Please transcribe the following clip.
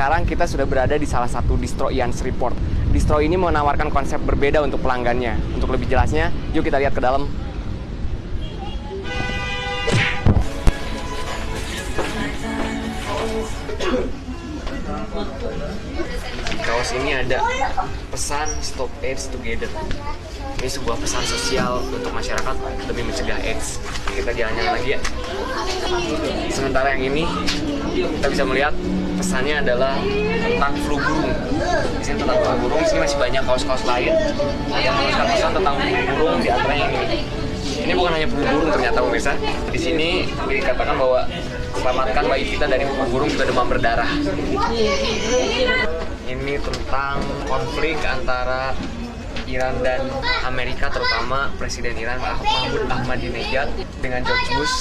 sekarang kita sudah berada di salah satu distro Ian Shreveport. Distro ini menawarkan konsep berbeda untuk pelanggannya. Untuk lebih jelasnya, yuk kita lihat ke dalam. Di kaos ini ada pesan Stop AIDS Together. Ini sebuah pesan sosial untuk masyarakat demi mencegah AIDS. Kita jalan-jalan lagi ya. Sementara yang ini kita bisa melihat pesannya adalah tentang flu burung. Di sini tentang flu burung. Di sini masih banyak kaos-kaos lain yang menuliskan pesan tentang flu burung, di antaranya yang ini. Ini bukan hanya flu burung ternyata pemirsa. Di sini dikatakan bahwa selamatkan bayi kita dari flu burung juga demam berdarah. Ini tentang konflik antara Iran dan Amerika, terutama Presiden Iran Mahmud Ahmadinejad dengan George Bush.